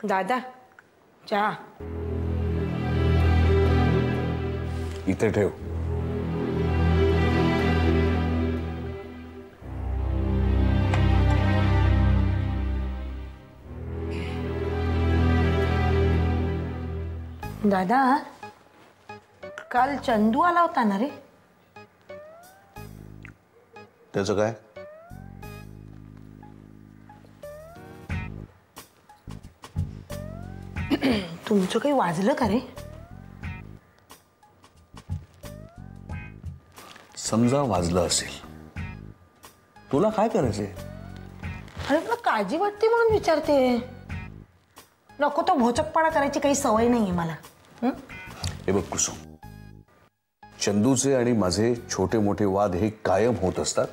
दादा चहा इथे ठेव. दादा काल चंदू आला होता ना रे. त्याचं काय? तुमचं काही वाजलं का रे? समजा वाजलं असेल, तुला काय करायचंय? अरे मला काळजी वाटते म्हणून विचारते. नको तो भोचकपणा करायची काही सवय नाहीये मला. हे बघ कुसुम, चंदूचे आणि माझे छोटे मोठे वाद हे कायम होत असतात.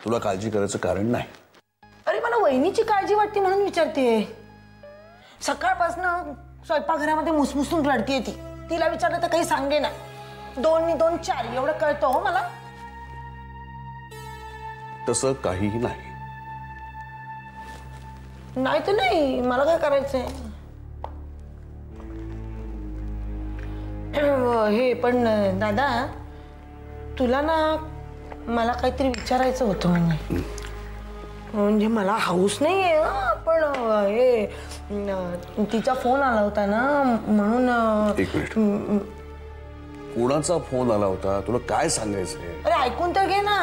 तुला काळजी करायचं कारण नाही. अरे मला वहिनीची काळजी वाटते म्हणून विचारते. सकाळपासून स्वयंपाकघरामध्ये मुसमुसून रडतीये ती. तिला विचारलं तर काही सांगे ना. 2 × 2 = 4 एवढं कळतं हो मला. तसं काहीही नाही. नाही तर नाही, मला काय करायचंय. हे पण दादा तुला ना मला काहीतरी विचारायचं होतं. म्हणजे मला हाऊस नाहीये पण हे तिचा फोन आला होता ना म्हणून. एक मिनिट, कोणाचा फोन आला होता? तुला काय सांगायचंय? अरे ऐकून तर घे ना.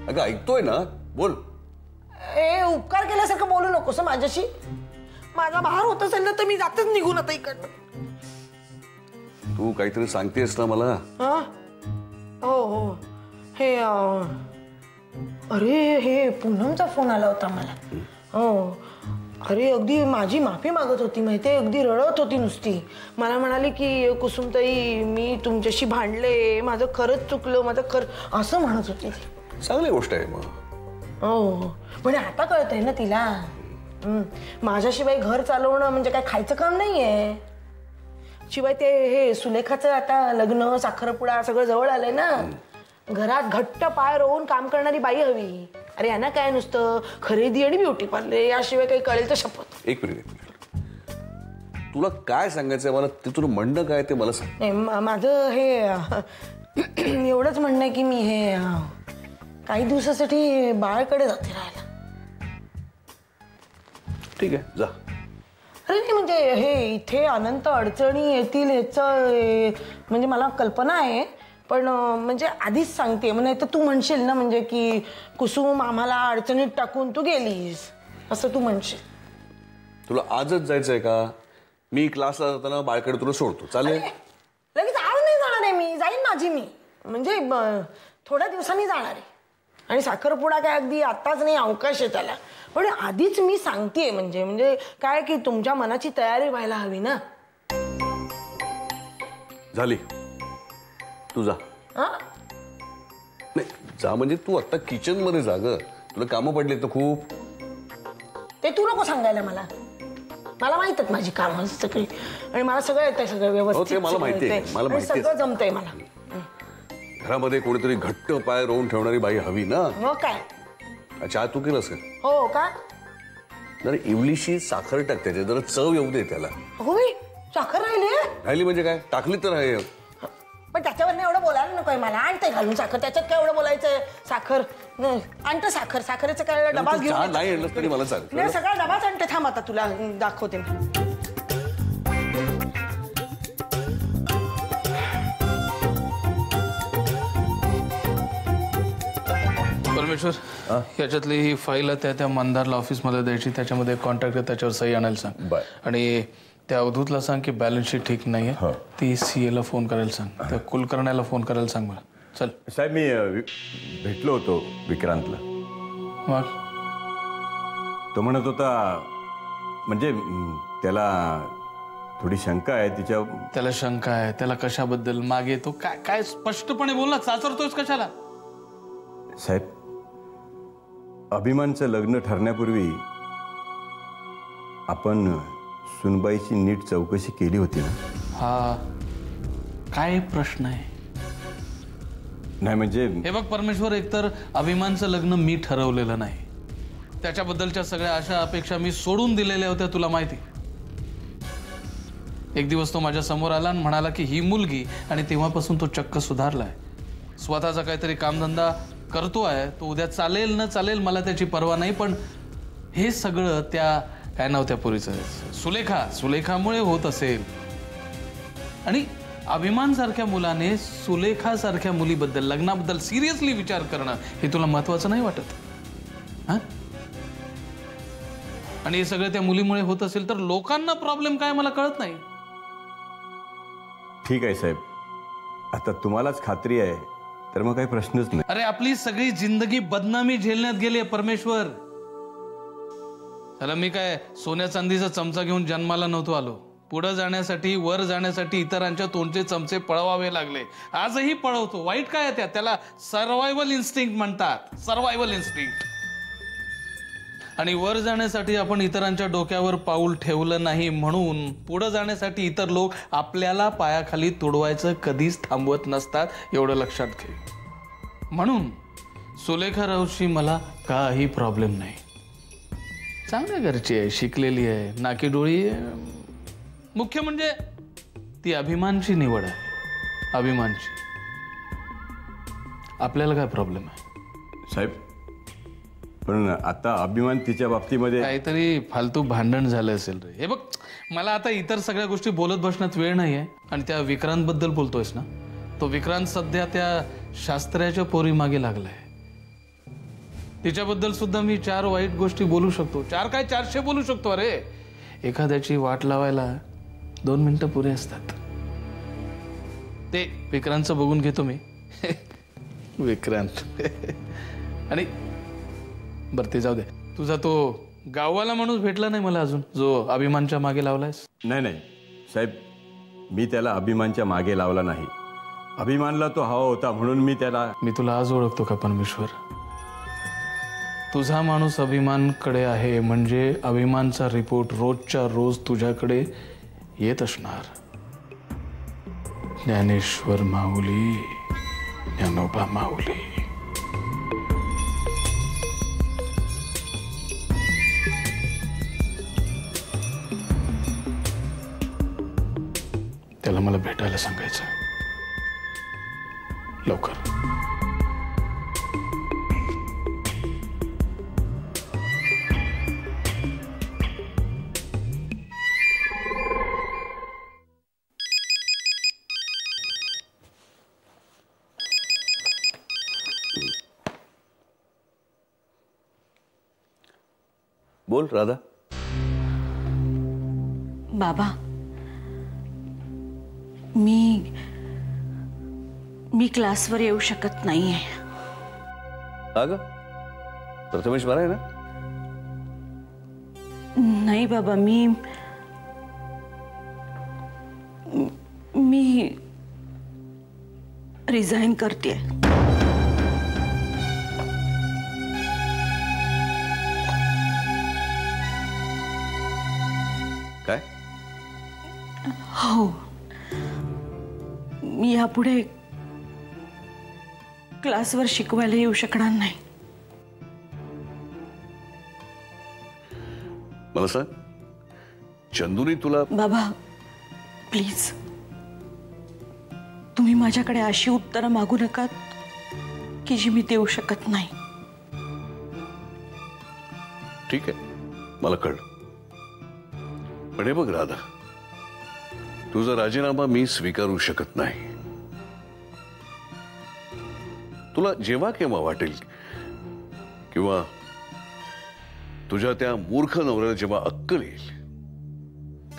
अगं ऐकतोय ना, बोल. ए उपकार केल्यासारखं बोलू नकोस माझ्याशी. माझा भार होत असेल ना तर मी जातच निघून आता इकडनं. तू काहीतरी सांगतेस ना मला. हो हो हे अरे हे पूनमचा फोन आला होता मला. हो अरे अगदी माझी माफी मागत होती माहितीये. अगदी रडत होती नुसती. मला म्हणाली की कुसुमताई मी तुमच्याशी भांडले, माझं खरंच चुकलं, माझं खरं असं म्हणत होती. चांगली गोष्ट आहे मग. हो पण आता कळतंय ना तिला. माझ्याशिवाय घर चालवणं म्हणजे काय खायचं काम नाहीये. शिवाय ते हे सुलेखाचं आता लग्न साखरपुडा सगळं जवळ आलंय ना. घरात घट्ट पाय रोवून काम करणारी बाई हवी. अरे यांना काय नुसतं खरेदी आणि ब्युटी पार्लर याशिवाय काही कळेल तर शपथ. एक मिनिट, तुला काय सांगायचंय मला? ते तुला म्हणणं काय ते मला सांग. माझं हे एवढंच म्हणणं आहे की मी हे काही दिवसासाठी बाळकडे जाते राहायला. ठीक आहे जा. अरे नाही म्हणजे हे इथे अनंत अडचणी येतील ह्याचं म्हणजे मला कल्पना आहे. पण म्हणजे आधीच सांगते म्हणजे तर तू म्हणशील ना म्हणजे की कुसुम आम्हाला अडचणीत टाकून तू गेलीस असं तू म्हणशील. तुला आजच जायचंय का? मी क्लासला जाताना बाळकडे तुला सोडतो, चालेल? लगेच आज नाही जाणार आहे मी. जाईन माझी मी म्हणजे थोड्या दिवसांनी जाणार आहे. आणि साखरपुडा काय अगदी आताच नाही, अवकाश आहे त्याला. पण आधीच मी सांगतेय म्हणजे काय की तुमच्या मनाची तयारी व्हायला हवी ना. झाली, तू जा. नाही जा म्हणजे तू आता किचन मध्ये जा ग. तुला कामं पडलीत ना खूप. ते तू नको सांगायला मला. मला माहित आहेत माझी कामं सगळी आणि मला सगळं येतंय, सगळं व्यवस्थित. मला माहिती आहे, मला माहिती आहे. सगळं जमतंय मला. घरामध्ये कोणीतरी घट्ट पाय रोवून ठेवणारी बाई हवी ना. हो काय? चहा तू केलंस का? हो का? जरा इवलीशी साखर टाक त्याच्यात, जरा चव येऊ दे त्याला. होय साखर राहिली म्हणजे काय? टाकली तर आहे. पण त्याच्यावर एवढं बोलायला नकोय मला. आणते घालून साखर. त्याच्यात काय एवढं बोलायचंय? साखर आणतं. साखरेचं काय डबाच घेऊन नाही आणलं तरी मला चालेल. सगळा डबाच आणते. थांब आता तुला दाखवते. परमेश्वर याच्यातली ही फाईल आहे त्या मंदारला ऑफिसमध्ये द्यायची. त्याच्यामध्ये कॉन्ट्रॅक्ट आहे, त्याच्यावर सही आणायला सांग. आणि त्या अवधूतला सांग की बॅलन्स शीट ठीक नाही आहे. ती सीएला फोन करायला सांग. त्या कुलकर्ण्याला फोन करायला सांग मला. चल साहेब मी भेटलो होतो विक्रांतला. मग तो म्हणत होता म्हणजे त्याला थोडी शंका आहे तिच्या. त्याला शंका आहे? त्याला कशाबद्दल? मागे तो काय काय स्पष्टपणे बोल ना. चाचरतोयस कशाला? साहेब अभिमानचं लग्न ठरण्यापूर्वी आपण सुनबाईची नीट चौकशी केली होती ना. हा काय प्रश्न आहे? नाही म्हणजे हे बघ परमेश्वर, एकतर अभिमानचं लग्न मी ठरवलेलं नाही. त्याच्याबद्दलच्या सगळ्या आशा अपेक्षा मी सोडून दिलेल्या होत्या, तुला माहिती. एक दिवस तो माझ्या समोर आला आणि म्हणाला की ही मुलगी, आणि तेव्हापासून तो चक्क सुधारलाय. स्वतःचा काहीतरी कामधंदा करतोय तो. उद्या चालेल न चालेल मला त्याची पर्वा नाही, पण हे सगळं त्या काय नाव त्या पोरीचं, सुलेखामुळे होत असेल. आणि अभिमान सारख्या मुलाने सुलेखा सारख्या मुलीबद्दल, लग्नाबद्दल सिरियसली विचार करणं हे तुला महत्वाचं नाही वाटत? हा? आणि हे सगळं त्या मुलीमुळे होत असेल तर लोकांना प्रॉब्लेम काय मला कळत नाही. ठीक आहे साहेब, आता तुम्हालाच खात्री आहे तर मग काही प्रश्नच नाही. अरे आपली सगळी जिंदगी बदनामी झेलण्यात गेली आहे परमेश्वर. त्याला मी काय सोन्या चांदीचा चमचा घेऊन जन्माला नव्हतो आलो. पुढे जाण्यासाठी, वर जाण्यासाठी इतरांच्या तोंडचे चमचे पळवावे लागले. आजही पळवतो. वाईट काय आहे त्याला सर्व्हायव्हल इन्स्टिंक्ट म्हणतात. Survival instinct. आणि वर जाण्यासाठी आपण इतरांच्या डोक्यावर पाऊल ठेवलं नाही म्हणून पुढे जाण्यासाठी इतर लोक आपल्याला पायाखाली तुडवायचं कधीच थांबवत नसतात, एवढं लक्षात घे. म्हणून सुलेखा रावशी मला काही प्रॉब्लेम नाही. चांगल्या घरची आहे, शिकलेली आहे, नाकी डोळी आहे. मुख्य म्हणजे ती अभिमानची निवड आहे. अभिमानची. आपल्याला काय प्रॉब्लेम आहे साहेब? पण आता अभिमान तिच्या बाबतीमध्ये काहीतरी फालतू भांडण झालं असेल रे. हे बघ, मला आता इतर सगळ्या गोष्टी बोलत बसण्यात वेळ नाहीये. आणि त्या विक्रांत बद्दल बोलतोयस ना, तो विक्रांत सध्या त्या शास्त्र्याच्या पोरी मागे लागलाय. तिच्याबद्दल सुद्धा मी 4 वाईट गोष्टी बोलू शकतो. 4 काय 400 बोलू शकतो. अरे एखाद्याची वाट लावायला 2 मिनिटं पुरे असतात. ते विक्रांतचं बघून घेतो मी. विक्रांत. आणि बरं ते जाऊ दे. तुझा तो गाववाला माणूस भेटला नाही मला अजून, जो अभिमानच्या मागे लावलायस? नाही साहेब, मी त्याला अभिमानच्या मागे लावला नाही. अभिमानला तो हवा होता म्हणून मी त्याला. मी तुला आज ओळखतो का परमेश्वर? तुझा माणूस अभिमानकडे आहे म्हणजे अभिमानचा रिपोर्ट रोजच्या रोज तुझ्याकडे येत असणार. ज्ञानेश्वर माऊली, ज्ञानोबा माऊली. त्याला मला भेटायला सांगायचं लवकर. बोल राधा. बाबा, मी क्लासवर येऊ शकत नाहीये. का? प्रथमेश बरा आहे ना? नाही बाबा, मी रिझाईन करते. काय? हो, मी यापुढे क्लासवर शिकवायला येऊ शकणार नाही. मला सांग, चंदूनी तुला. बाबा प्लीज, तुम्ही माझ्याकडे अशी उत्तरं मागू नका की जी मी देऊ शकत नाही. ठीक आहे, मला कळलं. पण हे बघ राधा, तुझा राजीनामा मी स्वीकारू शकत नाही. तुला जेव्हा केव्हा वाटेल किंवा तुझ्या त्या मूर्ख नवऱ्याला जेव्हा अक्कल येईल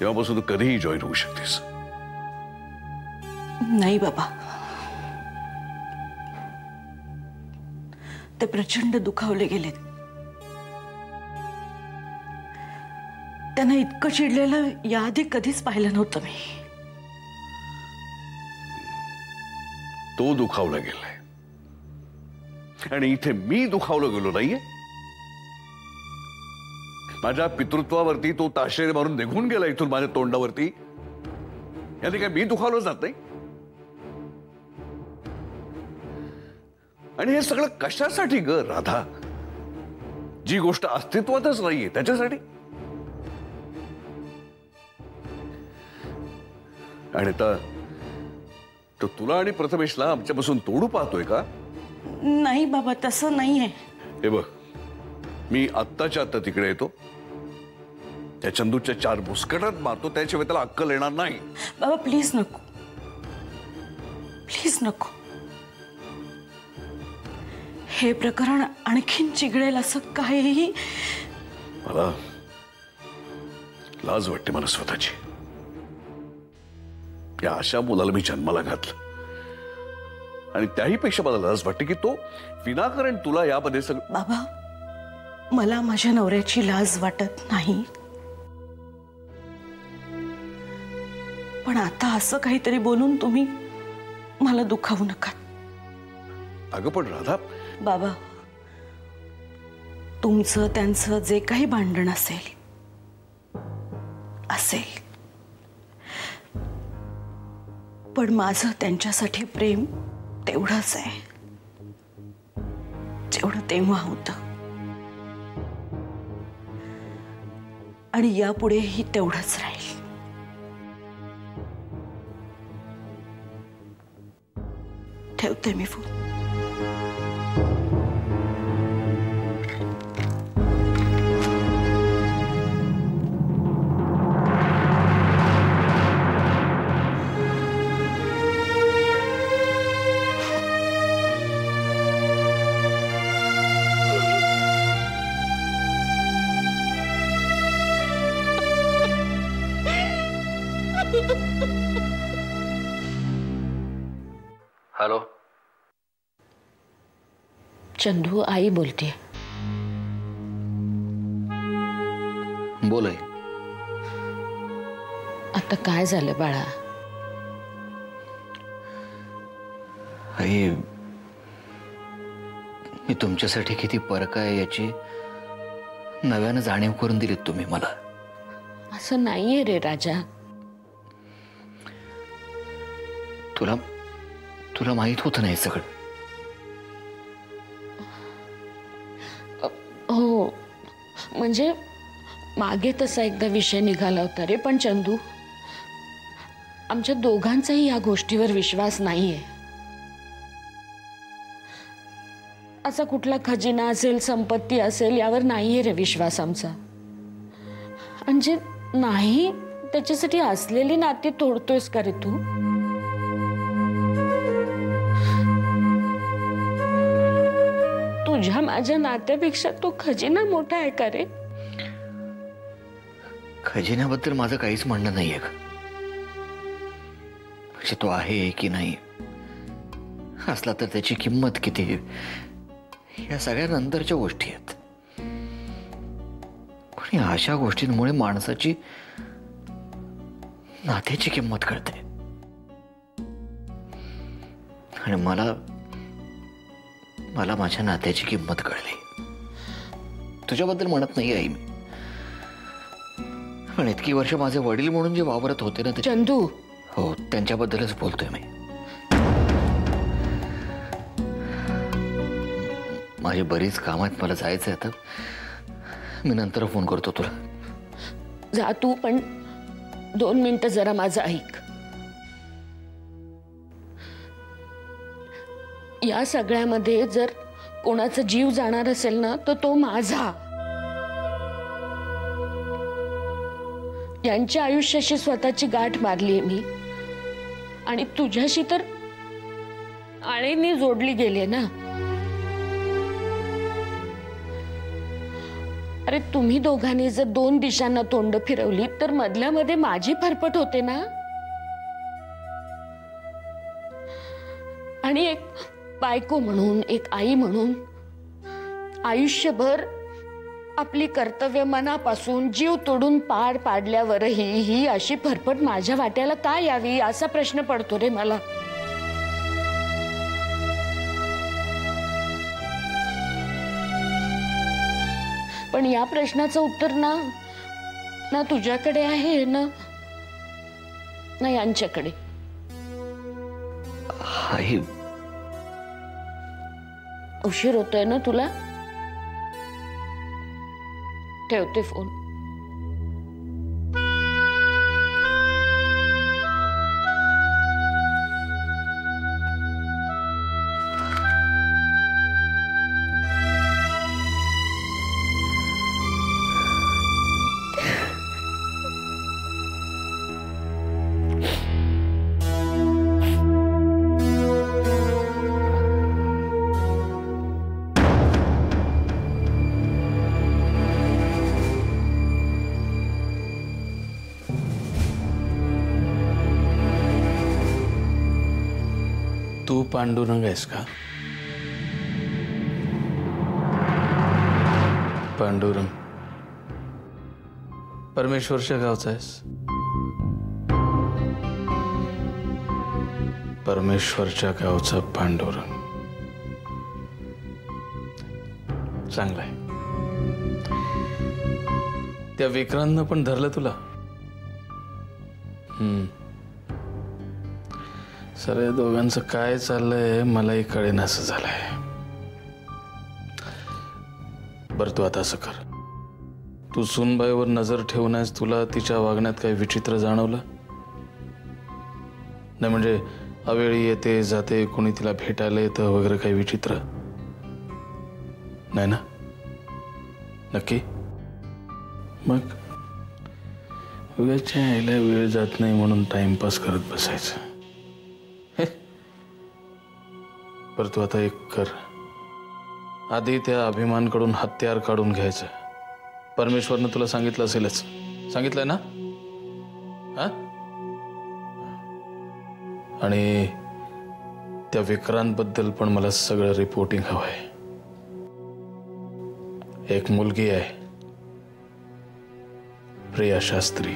तेव्हापासून तू कधीही जॉईन होऊ शकतेस. नाही बाबा, ते प्रचंड दुखावले गेलेत. त्यांना इतकं चिडलेलं याआधी कधीच पाहिलं नव्हतं मी. तो दुखावला गेलाय आणि इथे मी दुखावलं गेलो नाहीये. माझ्या पितृत्वावरती तो ताशेरे मारून निघून गेला इथून माझ्या तोंडावरती. याने काय मी दुखावलं जात नाही? आणि हे सगळं कशासाठी ग राधा? जी गोष्ट अस्तित्वातच नाहीये त्याच्यासाठी. आणि आता तो तुला आणि प्रथमेशला आमच्यापासून तोडू पाहतोय का? नाही बाबा, तसं नाहीये. हे बघ, मी आत्ताच्या आत्ता तिकडे येतो, त्या चंदूच्या 4 मुस्कटात मारतो, त्याशिवाय त्याला अक्कल येणार नाही. बाबा प्लीज नको, प्लीज नको. हे प्रकरण आणखीन चिघळेल असं काहीही. मला लाज वाटते मला स्वतःची. या अशा मुलाला मी जन्माला घातलं आणि त्याही पेक्षा मला लाज वाटते की तो विनाकारण तुला यामध्ये सगळं. बाबा, मला माझ्या नवऱ्याची लाज वाटत नाही, पण आता असं काहीतरी बोलून तुम्ही मला दुखावू नका. अगं पण राधा, बाबा, तुमचं त्यांचं जे काही भांडण असेल असेल, पण माझं त्यांच्यासाठी प्रेम तेवढंच आहे जेवढं तेव्हा होतं, आणि यापुढेही तेवढंच राहील. ठेवते मी फोन. हॅलो, चंदू, आई बोलते. बोल आई. आता काय झालं बाळा? आई, मी तुमच्यासाठी किती परक आहे याची नव्यानं जाणीव करून दिलीत तुम्ही मला. असं नाहीये रे राजा. तुला तुला माहित होतं नाही सगळं? हो, म्हणजे मागे तसा एकदा विषय निघाला होता रे, पण चंदू, आमच्या दोघांचाही या गोष्टीवर विश्वास नाहीये. असा कुठला खजिना असेल, संपत्ती असेल, यावर नाहीये रे विश्वास आमचा. म्हणजे नाही त्याच्यासाठी असलेली नाती तोडतोयस का रे तू? तुझ्या माझ्या नात्यापेक्षा तो खजिना मोठा आहे का रे? खजिन्याबद्दल माझं काहीच म्हणणं नाहीये का? म्हणजे तो आहे की नाही, असला तर त्याची किंमत किती, या सगळ्या नंतरच्या गोष्टी आहेत. पण अशा गोष्टींमुळे माणसाची नात्याची किंमत कळते. आणि मला माझ्या नात्याची किंमत कळली. तुझ्याबद्दल म्हणत नाही आई मी, पण इतकी वर्ष माझे वडील म्हणून जे वावरत होते ना चंदू, हो, त्यांच्याबद्दलच बोलतोय मी. माझी बरीच काम आहेत, मला जायचंय आता. मी नंतर फोन करतो तुला. जा तू, पण 2 मिनिटं जरा माझं ऐक. या सगळ्यामध्ये जर कोणाचा जीव जाणार असेल ना, तर तो माझा. यांच्या आयुष्याशी स्वतःची गाठ मारलीये मी, आणि तुझ्याशी तर आळेनी जोडली गेली ना. अरे, तुम्ही दोघांनी जर 2 दिशांना तोंड फिरवली तर मधल्या मध्ये माझी फरफट होते ना. आणि एक बायको म्हणून, एक आई म्हणून आयुष्यभर आपली कर्तव्य मनापासून जीव तोडून पार पाडल्यावरही ही अशी फरफट माझ्या वाट्याला का यावी, असा प्रश्न पडतो रे मला. पण या प्रश्नाचं उत्तर ना तुझ्याकडे आहे ना यांच्याकडे. आई, उशीर होतोय ना तुला? ठेवते फोन. तू पांडुरंग आहेस का? पांडुरंग परमेश्वरच्या गावचा आहेस? परमेश्वरच्या गावचा पांडुरंग. चांगलाय. त्या विक्रांतनं पण धरलं तुला? सर या दोघांचं काय चाललंय मलाही कळेनासं झालंय. बरं तू आता असं कर, तू सुनबाईवर नजर ठेवण्यास तुला तिच्या वागण्यात काही विचित्र जाणवलं नाही? म्हणजे अवेळी येते जाते, कोणी तिला भेटायला येतं वगैरे काही विचित्र नाही ना? नक्की? मग उगाच यायला वेळ जात नाही म्हणून टाइमपास करत बसायचं. पर तू आता एक कर, आधी त्या अभिमानकडून हत्यार काढून घ्यायचं. परमेश्वरनं तुला सांगितलं असेलच, सांगितलंय ना? हा? आणि त्या विक्रांत बद्दल पण मला सगळं रिपोर्टिंग हवंय. एक मुलगी आहे प्रिया शास्त्री,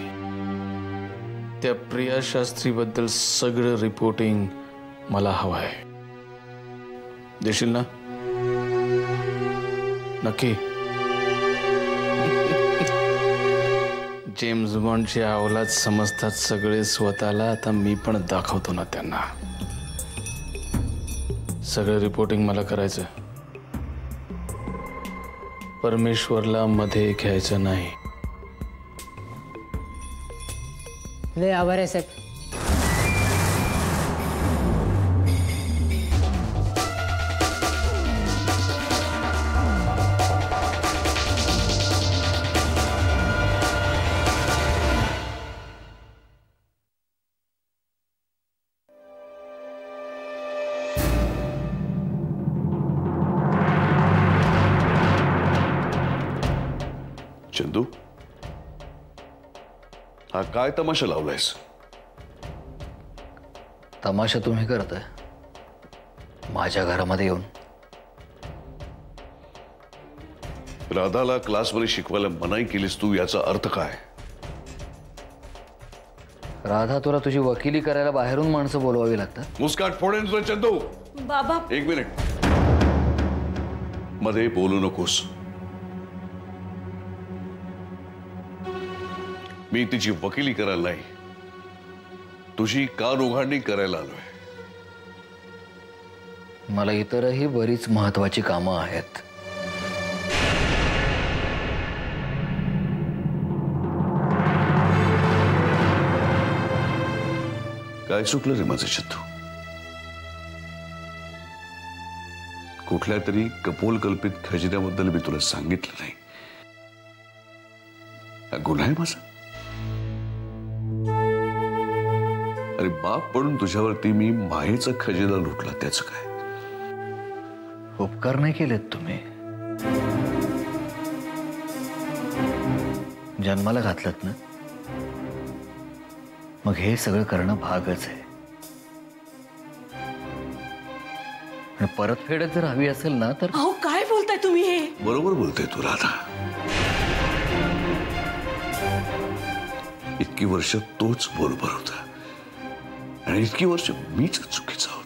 त्या प्रिया शास्त्री बद्दल सगळं रिपोर्टिंग मला हवं आहे. देशील ना? नक्की? जेम्स बॉन्डची अवलाद समजतात सगळे स्वतःला, आता मी पण दाखवतो ना त्यांना. सगळं रिपोर्टिंग मला करायचं, परमेश्वरला मध्ये घ्यायचं नाही. लय आभार आहे साहेब. चंदू, हा काय तमाशा लावलायस? तमाशा तुम्ही करताय माझ्या घरामध्ये येऊन? राधाला क्लासमध्ये शिकवायला मनाई केलीस तू, याचा अर्थ काय? राधा, तुला तुझी वकिली करायला बाहेरून माणसं बोलवावी लागतात? मुस्काट फोडेन तुला चंदू. बाबा एक मिनिट, मध्ये बोलू नकोस. मी तिची वकिली करायला नाही, तुझी कान उघडणी करायला आलोय. मला इतरही बरीच महत्वाची कामं आहेत. काय चुकलं रे माझं चंदू? कुठल्या तरी कपोलकल्पित खजिन्याबद्दल मी तुला सांगितलं नाही, हा गुन्हा आहे माझा? अरे बाप म्हणून तुझ्यावरती मी मायेचा खजिना लुटला, त्याचं काय? उपकार नाही केलेत तुम्ही, जन्माला घातलत ना, मग हे सगळं करणं भागच आहे. आणि परतफेड जर हवी असेल ना तर. अहो काय बोलताय तुम्ही हे? बरोबर बोलते तू राधा. इतकी वर्ष तोच बरोबर होता आणि इतकी वर्ष मीच चुकीचा.